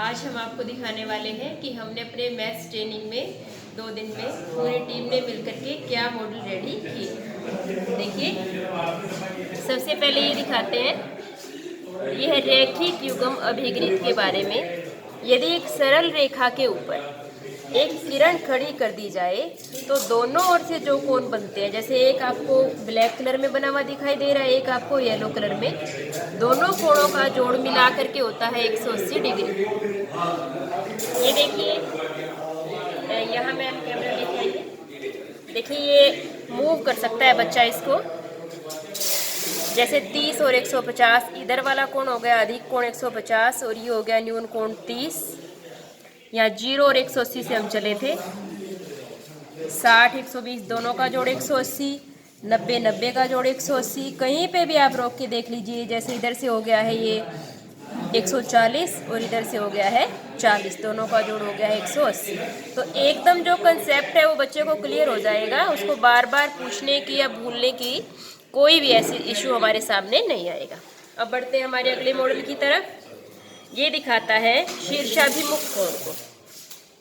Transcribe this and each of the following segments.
आज हम आपको दिखाने वाले हैं कि हमने अपने मैथ्स ट्रेनिंग में 2 दिन में पूरी टीम ने मिलकर के क्या मॉडल रेडी किए। देखिए, सबसे पहले ये दिखाते हैं, यह रैखिक युग्म अभिगृत के बारे में। यदि एक सरल रेखा के ऊपर एक किरण खड़ी कर दी जाए तो दोनों ओर से जो कोण बनते हैं, जैसे एक आपको ब्लैक कलर में बना हुआ दिखाई दे रहा है, एक आपको येलो कलर में, दोनों कोणों का जोड़ मिला करके होता है 180 डिग्री। ये देखिए, यहाँ मैं कैमरा लेके आइए। देखिए, ये मूव कर सकता है बच्चा इसको, जैसे 30 और 150। इधर वाला कोण हो गया अधिक कोण 150 और ये हो गया न्यून कोण 30। यहाँ 0 और 180 से हम चले थे। 60 120 दोनों का जोड़ 180, 90 90 का जोड़ 180। कहीं पे भी आप रोक के देख लीजिए, जैसे इधर से हो गया है ये 140 और इधर से हो गया है 40, दोनों का जोड़ हो गया है 180। तो एकदम जो कंसेप्ट है वो बच्चे को क्लियर हो जाएगा, उसको बार बार पूछने की या भूलने की कोई भी ऐसी इशू हमारे सामने नहीं आएगा। अब बढ़ते हैं हमारे अगले मॉडल की तरफ। ये दिखाता है शीर्षाभिमुख कोण को।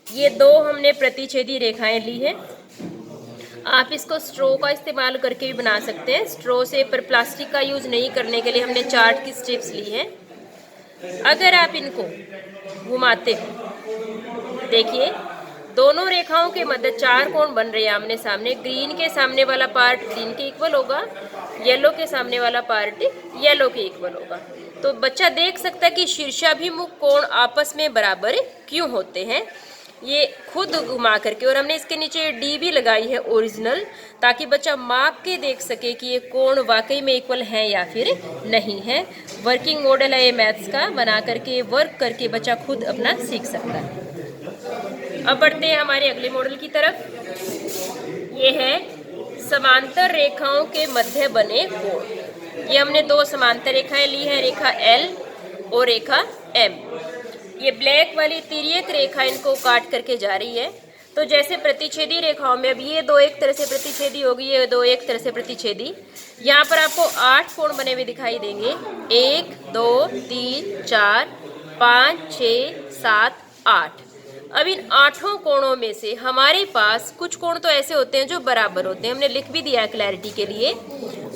ये दो हमने प्रतिच्छेदी रेखाएं ली है। आप इसको स्ट्रो का इस्तेमाल करके भी बना सकते हैं। स्ट्रो से पर प्लास्टिक का यूज नहीं करने के लिए हमने चार्ट की स्ट्रिप्स ली है। अगर आप इनको घुमाते हो, देखिए दोनों रेखाओं के मध्य 4 कोण बन रहे हैं आमने सामने। ग्रीन के सामने वाला पार्ट ग्रीन के इक्वल होगा, येलो के सामने वाला पार्ट येलो के इक्वल होगा। तो बच्चा देख सकता है कि शीर्षाभिमुख कोण आपस में बराबर क्यों होते हैं, ये खुद घुमा करके। और हमने इसके नीचे डी भी लगाई है ओरिजिनल, ताकि बच्चा माप के देख सके कि ये कोण वाकई में इक्वल हैं या फिर नहीं है। वर्किंग मॉडल है ये मैथ्स का, बना करके वर्क करके बच्चा खुद अपना सीख सकता है। अब बढ़ते हैं हमारे अगले मॉडल की तरफ। ये है समांतर रेखाओं के मध्य बने कोण। ये हमने 2 समांतर रेखाएं ली है, रेखा L और रेखा M। ये ब्लैक वाली तिर्यक रेखा इनको काट करके जा रही है। तो जैसे प्रतिच्छेदी रेखाओं में, अब ये 2 एक तरह से प्रतिच्छेदी होगी, ये 2 एक तरह से प्रतिच्छेदी। यहाँ पर आपको 8 कोण बने हुए दिखाई देंगे। 1 2 3 4 5 6 7 8। अब इन 8 कोणों में से हमारे पास कुछ कोण तो ऐसे होते हैं जो बराबर होते हैं। हमने लिख भी दिया है क्लैरिटी के लिए।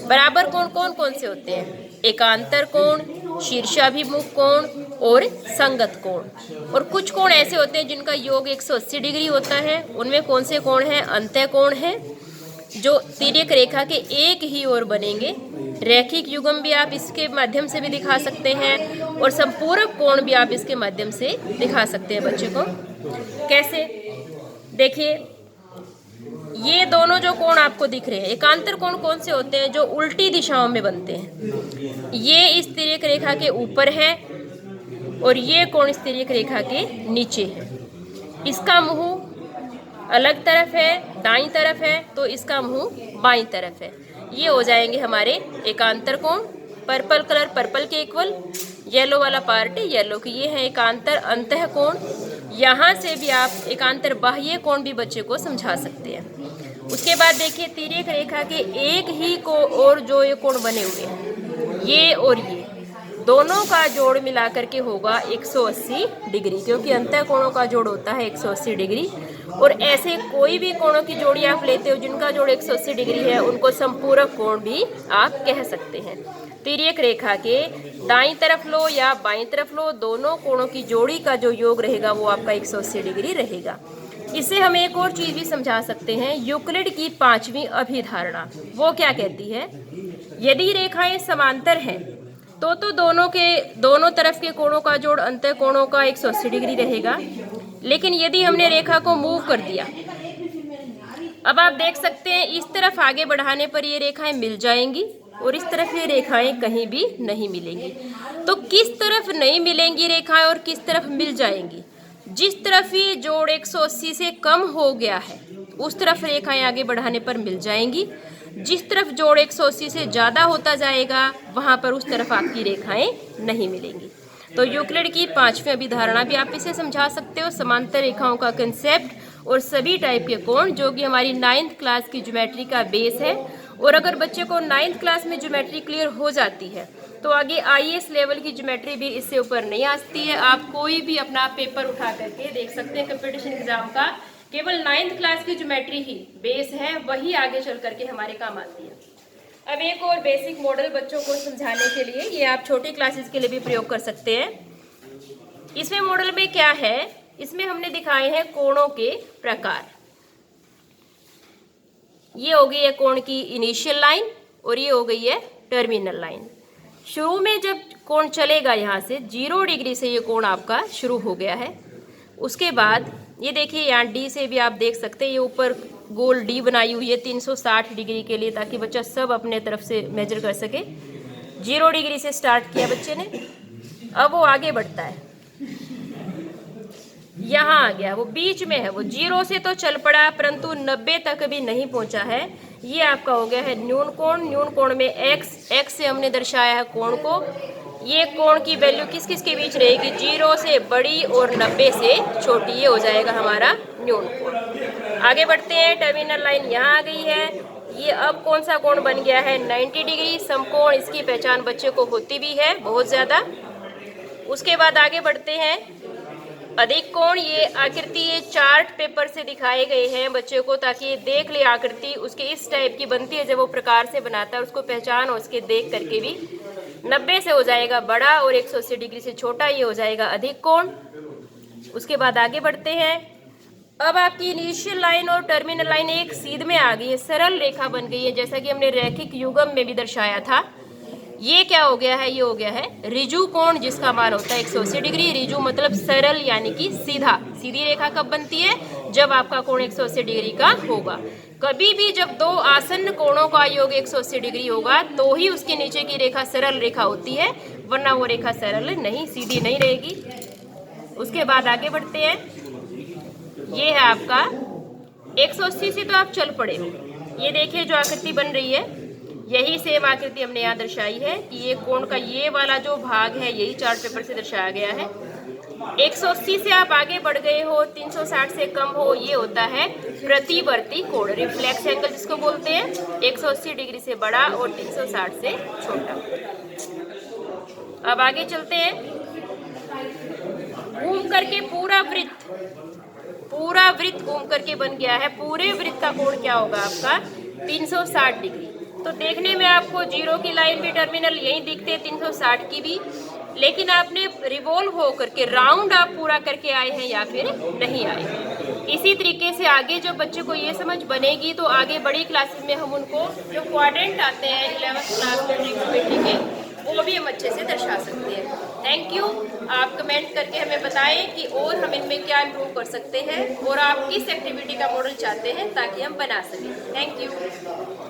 बराबर कोण कौन कौन से होते हैं? एकांतर कोण, शीर्षाभिमुख कोण और संगत कोण। और कुछ कोण ऐसे होते हैं जिनका योग 180 डिग्री होता है। उनमें कौन से कोण हैं? अंतः कोण है, जो तिर्यक रेखा के एक ही ओर बनेंगे। रैखिक युग्म भी आप इसके माध्यम से भी दिखा सकते हैं, और संपूरक कोण भी आप इसके माध्यम से दिखा सकते हैं बच्चे को। कैसे? देखिए, ये दोनों जो कोण आपको दिख रहे हैं, एकांतर कोण कौन से होते हैं? जो उल्टी दिशाओं में बनते हैं। ये इस तिर्यक रेखा के ऊपर है और ये कोण इस तिर्यक रेखा के नीचे है। इसका मुंह अलग तरफ है, दाईं तरफ है, तो इसका मुंह बाईं तरफ है। ये हो जाएंगे हमारे एकांतर कोण। पर्पल कलर पर्पल के इक्वल, येलो वाला पार्ट येलो की, ये है एकांतर अंतः कोण। यहाँ से भी आप एकांतर बाह्य कोण भी बच्चे को समझा सकते हैं। उसके बाद देखिए, तिर्यक रेखा के एक ही को और जो ये कोण बने हुए हैं, ये और ये दोनों का जोड़ मिला करके होगा 180 डिग्री, क्योंकि अंतः कोणों का जोड़ होता है 180 डिग्री। और ऐसे कोई भी कोणों की जोड़ी आप लेते हो जिनका जोड़ 180 डिग्री है, उनको संपूरक कोण भी आप कह सकते हैं। तिर्यक रेखा के दाईं तरफ लो या बाईं तरफ लो, दोनों कोणों की जोड़ी का जो योग रहेगा वो आपका 180 डिग्री रहेगा। इससे हम एक और चीज भी समझा सकते हैं। यूक्लिड की 5वीं अभिधारणा वो क्या कहती है? यदि रेखाएं समांतर हैं तो दोनों तरफ के कोणों का जोड़ अंतः कोणों का 180 डिग्री रहेगा। लेकिन यदि हमने रेखा को मूव कर दिया, अब आप देख सकते हैं इस तरफ आगे बढ़ाने पर ये रेखाएं मिल जाएंगी और इस तरफ ये रेखाएं कहीं भी नहीं मिलेंगी। तो किस तरफ नहीं मिलेंगी रेखाएं और किस तरफ मिल जाएंगी? जिस तरफ ये जोड़ 180 से कम हो गया है उस तरफ रेखाएं आगे बढ़ाने पर मिल जाएंगी। जिस तरफ जोड़ 180 से ज़्यादा होता जाएगा वहाँ पर उस तरफ आपकी रेखाएं नहीं मिलेंगी। तो यूक्लिड की 5वीं अभिधारणा भी आप इसे समझा सकते हो, समांतर रेखाओं का कंसेप्ट और सभी टाइप के कोण, जो कि हमारी 9th क्लास की ज्योमेट्री का बेस है। और अगर बच्चे को 9th क्लास में ज्योमेट्री क्लियर हो जाती है तो आगे IAS लेवल की ज्योमेट्री भी इससे ऊपर नहीं आती है। आप कोई भी अपना पेपर उठा करके देख सकते हैं कंपटीशन एग्जाम का, केवल 9th क्लास की ज्योमेट्री ही बेस है, वही आगे चल करके हमारे काम आती है। अब एक और बेसिक मॉडल बच्चों को समझाने के लिए, ये आप छोटी क्लासेस के लिए भी प्रयोग कर सकते हैं। इसमें मॉडल में क्या है, इसमें हमने दिखाए हैं कोणों के प्रकार। ये हो गई है कोण की इनिशियल लाइन और ये हो गई है टर्मिनल लाइन। शुरू में जब कोण चलेगा यहाँ से 0 डिग्री से ये कोण आपका शुरू हो गया है। उसके बाद ये देखिए यहाँ डी से भी आप देख सकते हैं, ये ऊपर गोल डी बनाई हुई है 360 डिग्री के लिए, ताकि बच्चा सब अपने तरफ से मेजर कर सके। 0 डिग्री से स्टार्ट किया बच्चे ने, अब वो आगे बढ़ता है, यहाँ आ गया, वो बीच में है, वो 0 से तो चल पड़ा परंतु 90 तक भी नहीं पहुंचा है। ये आपका हो गया है न्यून कोण। न्यून कोण में x से हमने दर्शाया है कोण को। ये कोण की वैल्यू किस किस के बीच रहेगी, 0 से बड़ी और 90 से छोटी, ये हो जाएगा हमारा न्यून कोण। आगे बढ़ते हैं, टर्मिनल लाइन यहाँ आ गई है। ये अब कौन सा कोण बन गया है, 90 डिग्री समकोण। इसकी पहचान बच्चे को होती भी है बहुत ज़्यादा। उसके बाद आगे बढ़ते हैं, अधिक कोण। ये आकृति ये चार्ट पेपर से दिखाए गए हैं बच्चे को, ताकि ये देख ले आकृति उसके इस टाइप की बनती है, जब वो प्रकार से बनाता है उसको पहचान हो उसके देख करके भी। 90 से हो जाएगा बड़ा और 180 डिग्री से छोटा, ये हो जाएगा अधिक कोण। उसके बाद आगे बढ़ते हैं, अब आपकी इनिशियल लाइन और टर्मिनल लाइन एक सीध में आ गई है, सरल रेखा बन गई है, जैसा कि हमने रैखिक युग्म में भी दर्शाया था। ये क्या हो गया है, ये हो गया है रिजु कोण, जिसका मान होता है 180 डिग्री। रिजु मतलब सरल यानी कि सीधा। सीधी रेखा कब बनती है, जब आपका कोण 180 डिग्री का होगा। कभी भी जब दो आसन्न कोणों का योग 180 डिग्री होगा तो ही उसके नीचे की रेखा सरल रेखा होती है, वरना वो रेखा सरल नहीं, सीधी नहीं रहेगी। उसके बाद आगे बढ़ते हैं, ये है आपका 180 से तो आप चल पड़े हो। ये देखिए जो आकृति बन रही है, यही सेम आकृति हमने यहाँ दर्शाई है कि ये कोण का ये वाला जो भाग है यही चार्ट पेपर से दर्शाया गया है। 180 से आप आगे बढ़ गए हो, 360 से कम हो, ये होता है प्रतिवर्ती कोण, रिफ्लेक्स एंगल जिसको बोलते हैं। 180 डिग्री से बड़ा और 360 से छोटा। अब आगे चलते हैं, घूम करके पूरा वृत्त घूम करके बन गया है। पूरे वृत्त का कोण क्या होगा आपका, 360 डिग्री। तो देखने में आपको 0 की लाइन भी टर्मिनल यही दिखते हैं, 360 की भी, लेकिन आपने रिवॉल्व हो करके राउंड आप पूरा करके आए हैं या फिर नहीं आए। इसी तरीके से आगे जब बच्चे को ये समझ बनेगी तो आगे बड़ी क्लासेस में हम उनको जो क्वाड्रेंट आते हैं 11th क्लास में ट्रिग्नोमेट्री के, वो भी हम अच्छे से दर्शा सकते हैं। Thank you. आप कमेंट करके हमें बताएं कि और हम इनमें क्या इम्प्रूव कर सकते हैं और आप किस एक्टिविटी का मॉडल चाहते हैं ताकि हम बना सकें। Thank you.